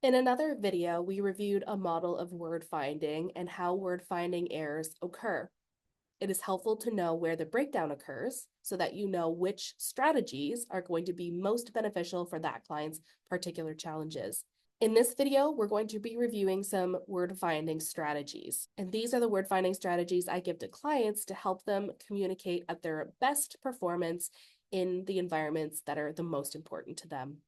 In another video, we reviewed a model of word finding and how word finding errors occur. It is helpful to know where the breakdown occurs so that you know which strategies are going to be most beneficial for that client's particular challenges. In this video, we're going to be reviewing some word finding strategies. And these are the word finding strategies I give to clients to help them communicate at their best performance in the environments that are the most important to them.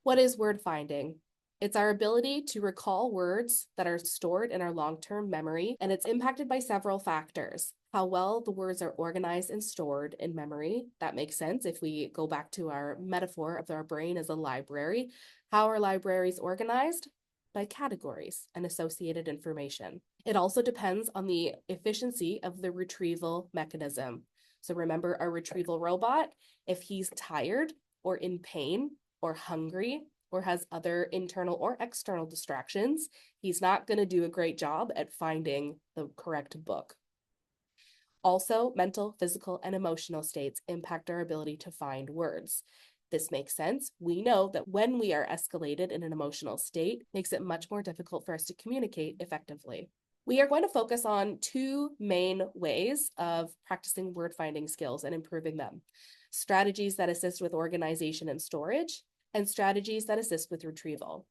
What is word finding? It's our ability to recall words that are stored in our long-term memory, and it's impacted by several factors. How well the words are organized and stored in memory. That makes sense if we go back to our metaphor of our brain as a library. How are libraries organized? By categories and associated information. It also depends on the efficiency of the retrieval mechanism. So remember our retrieval robot, if he's tired or in pain or hungry or has other internal or external distractions, he's not going to do a great job at finding the correct book. Also, mental, physical, and emotional states impact our ability to find words. This makes sense. We know that when we are escalated in an emotional state, it makes it much more difficult for us to communicate effectively. We are going to focus on two main ways of practicing word finding skills and improving them: strategies that assist with organization and storage, and strategies that assist with retrieval.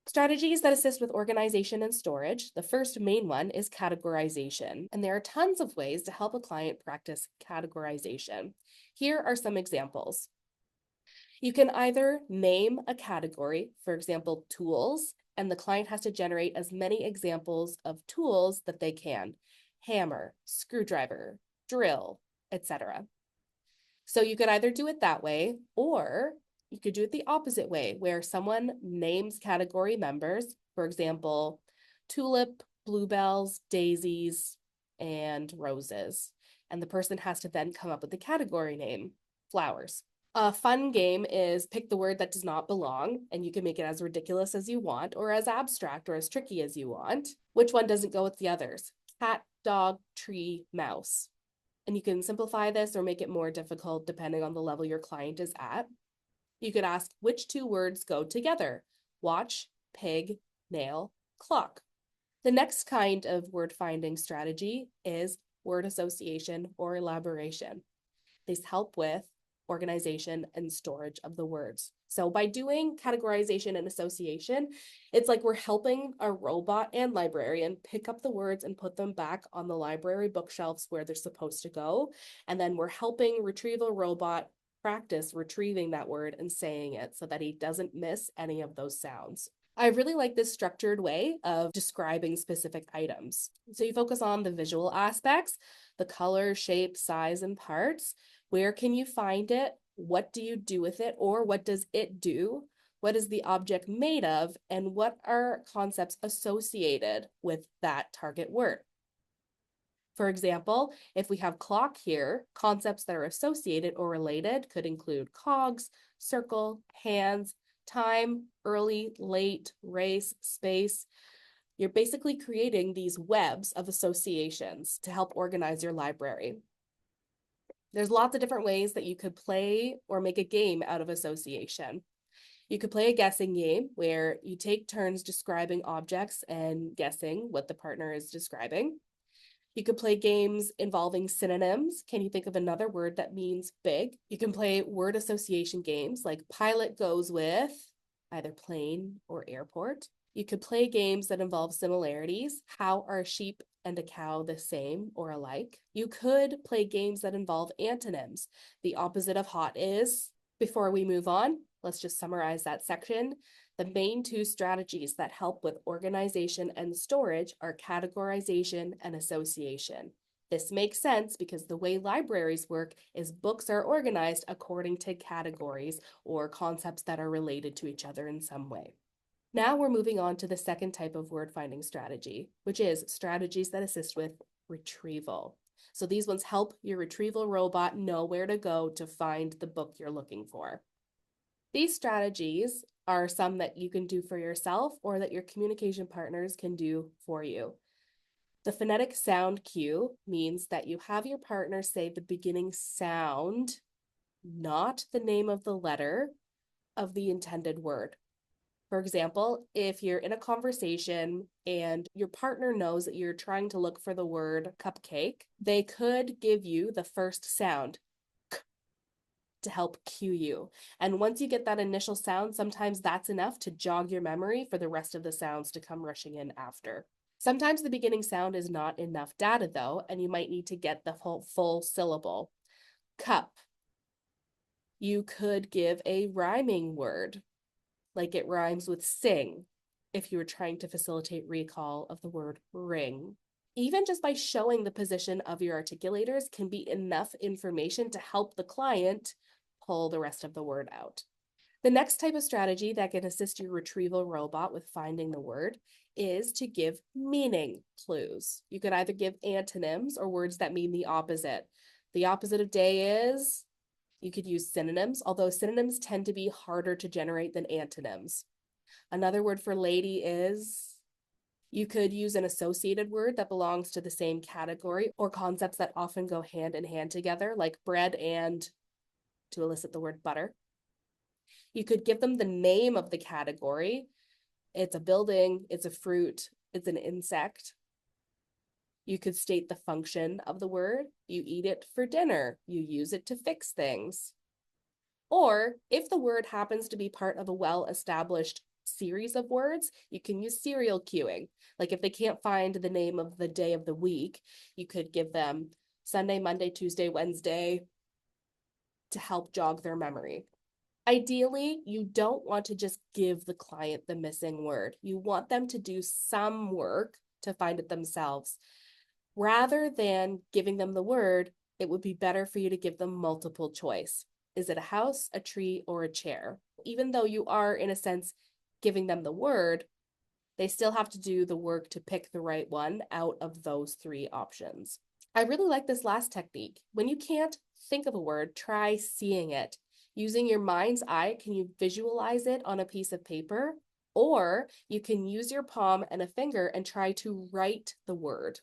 Strategies that assist with organization and storage. The first main one is categorization, and there are tons of ways to help a client practice categorization. Here are some examples. You can either name a category, for example, tools, and the client has to generate as many examples of tools that they can: hammer, screwdriver, drill, etc. So you could either do it that way, or you could do it the opposite way, where someone names category members, for example, tulip, bluebells, daisies, and roses. And the person has to then come up with the category name: flowers. A fun game is pick the word that does not belong, and you can make it as ridiculous as you want, or as abstract or as tricky as you want. Which one doesn't go with the others? Cat, dog, tree, mouse. And you can simplify this or make it more difficult depending on the level your client is at. You could ask which two words go together: watch, pig, nail, clock. The next kind of word finding strategy is word association or elaboration. These help with organization and storage of the words. So by doing categorization and association, it's like we're helping a robot and librarian pick up the words and put them back on the library bookshelves where they're supposed to go. And then we're helping retrieval robot practice retrieving that word and saying it so that he doesn't miss any of those sounds. I really like this structured way of describing specific items. So you focus on the visual aspects, the color, shape, size, and parts. Where can you find it? What do you do with it? Or what does it do? What is the object made of? And what are concepts associated with that target word? For example, if we have clock here, concepts that are associated or related could include cogs, circle, hands, time, early, late, race, space. You're basically creating these webs of associations to help organize your library. There's lots of different ways that you could play or make a game out of association. You could play a guessing game where you take turns describing objects and guessing what the partner is describing. You could play games involving synonyms. Can you think of another word that means big? You can play word association games like pilot goes with either plane or airport. You could play games that involve similarities. How are a sheep and a cow the same or alike? You could play games that involve antonyms. The opposite of hot is. Before we move on, let's just summarize that section. The main two strategies that help with organization and storage are categorization and association. This makes sense because the way libraries work is books are organized according to categories or concepts that are related to each other in some way. Now we're moving on to the second type of word finding strategy, which is strategies that assist with retrieval. So these ones help your retrieval robot know where to go to find the book you're looking for. These strategies are some that you can do for yourself or that your communication partners can do for you. The phonetic sound cue means that you have your partner say the beginning sound, not the name of the letter of the intended word. For example, if you're in a conversation and your partner knows that you're trying to look for the word cupcake, they could give you the first sound to help cue you. And once you get that initial sound, sometimes that's enough to jog your memory for the rest of the sounds to come rushing in after. Sometimes the beginning sound is not enough data though, and you might need to get the full syllable. Cup. You could give a rhyming word, like it rhymes with sing, if you were trying to facilitate recall of the word ring. Even just by showing the position of your articulators can be enough information to help the client pull the rest of the word out. The next type of strategy that can assist your retrieval robot with finding the word is to give meaning clues. You could either give antonyms or words that mean the opposite. The opposite of day is, you could use synonyms, although synonyms tend to be harder to generate than antonyms. Another word for lady is, you could use an associated word that belongs to the same category or concepts that often go hand in hand together, like bread and, to elicit the word butter. You could give them the name of the category. It's a building, it's a fruit, it's an insect. You could state the function of the word. You eat it for dinner. You use it to fix things. Or if the word happens to be part of a well-established series of words, you can use serial cueing. Like if they can't find the name of the day of the week, you could give them Sunday, Monday, Tuesday, Wednesday to help jog their memory. Ideally, you don't want to just give the client the missing word. You want them to do some work to find it themselves. Rather than giving them the word, it would be better for you to give them multiple choice. Is it a house, a tree, or a chair? Even though you are, in a sense, giving them the word, they still have to do the work to pick the right one out of those three options. I really like this last technique. When you can't think of a word, try seeing it. Using your mind's eye, can you visualize it on a piece of paper? Or you can use your palm and a finger and try to write the word.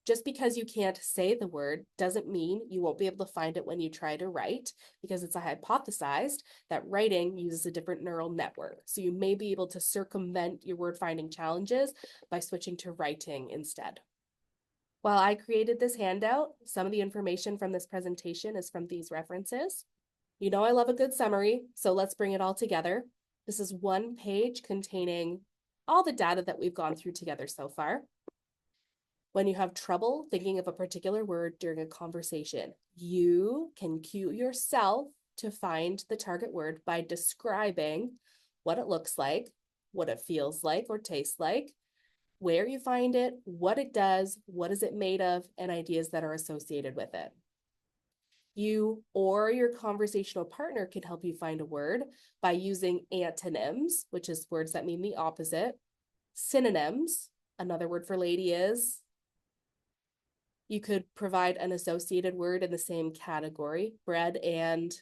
Just because you can't say the word doesn't mean you won't be able to find it when you try to write, because it's hypothesized that writing uses a different neural network. So you may be able to circumvent your word finding challenges by switching to writing instead. While I created this handout, some of the information from this presentation is from these references. You know I love a good summary, so let's bring it all together. This is one page containing all the data that we've gone through together so far. When you have trouble thinking of a particular word during a conversation, you can cue yourself to find the target word by describing what it looks like, what it feels like or tastes like, where you find it, what it does, what is it made of, and ideas that are associated with it. You or your conversational partner can help you find a word by using antonyms, which is words that mean the opposite, synonyms, another word for lady is, you could provide an associated word in the same category, bread and,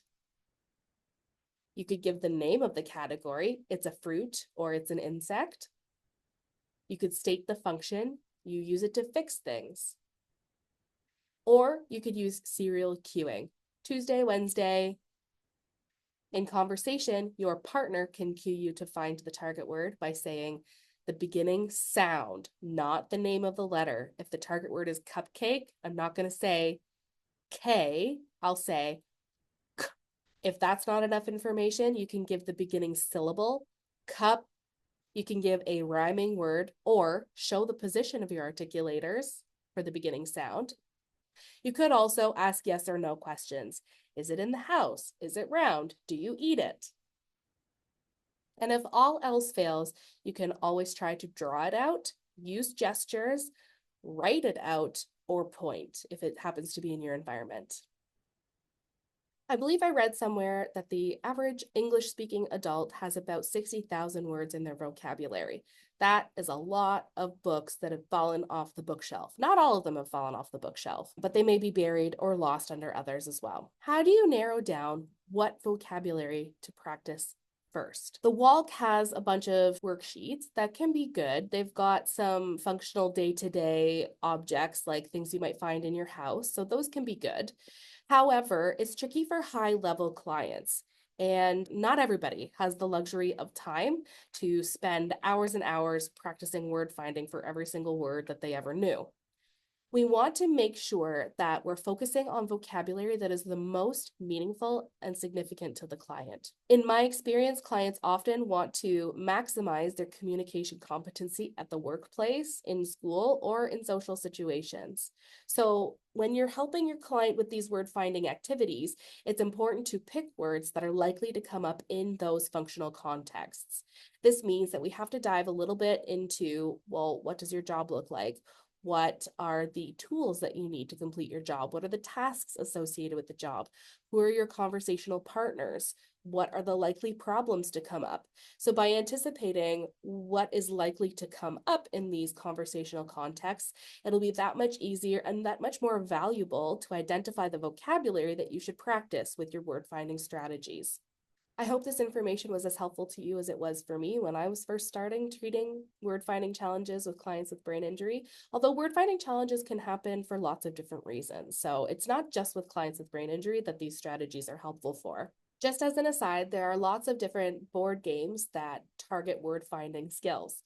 you could give the name of the category, it's a fruit or it's an insect. You could state the function, you use it to fix things. Or you could use serial cueing, Tuesday, Wednesday. In conversation, your partner can cue you to find the target word by saying the beginning sound, not the name of the letter. If the target word is cupcake, I'm not going to say K, I'll say K. If that's not enough information, you can give the beginning syllable, cup. You can give a rhyming word or show the position of your articulators for the beginning sound. You could also ask yes or no questions. Is it in the house? Is it round? Do you eat it? And if all else fails, you can always try to draw it out, use gestures, write it out, or point if it happens to be in your environment. I believe I read somewhere that the average English-speaking adult has about 60,000 words in their vocabulary. That is a lot of books that have fallen off the bookshelf. Not all of them have fallen off the bookshelf, but they may be buried or lost under others as well. How do you narrow down what vocabulary to practice first? The Walk has a bunch of worksheets that can be good. They've got some functional day-to-day objects like things you might find in your house, so those can be good. However, it's tricky for high-level clients. And not everybody has the luxury of time to spend hours and hours practicing word finding for every single word that they ever knew. We want to make sure that we're focusing on vocabulary that is the most meaningful and significant to the client. In my experience, clients often want to maximize their communication competency at the workplace, in school, or in social situations. So when you're helping your client with these word finding activities, it's important to pick words that are likely to come up in those functional contexts. This means that we have to dive a little bit into, well, what does your job look like? What are the tools that you need to complete your job? What are the tasks associated with the job? Who are your conversational partners? What are the likely problems to come up? So by anticipating what is likely to come up in these conversational contexts, it'll be that much easier and that much more valuable to identify the vocabulary that you should practice with your word finding strategies. I hope this information was as helpful to you as it was for me when I was first starting treating word finding challenges with clients with brain injury. Although word finding challenges can happen for lots of different reasons. So it's not just with clients with brain injury that these strategies are helpful for. Just as an aside, there are lots of different board games that target word finding skills.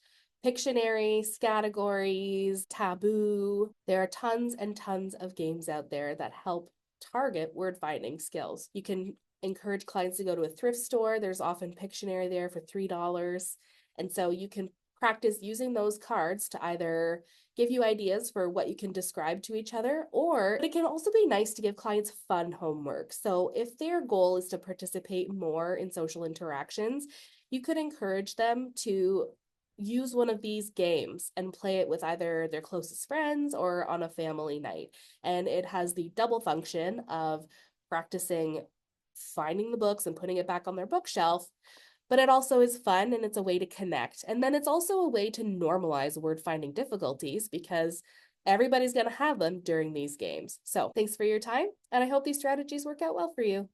Pictionary, categories, taboo. There are tons and tons of games out there that help target word finding skills. You can encourage clients to go to a thrift store. There's often Pictionary there for $3. And so you can practice using those cards to either give you ideas for what you can describe to each other, or it can also be nice to give clients fun homework. So if their goal is to participate more in social interactions, you could encourage them to use one of these games and play it with either their closest friends or on a family night. And it has the double function of practicing finding the books and putting it back on their bookshelf, but it also is fun and it's a way to connect. And then it's also a way to normalize word finding difficulties because everybody's going to have them during these games. So thanks for your time, and I hope these strategies work out well for you.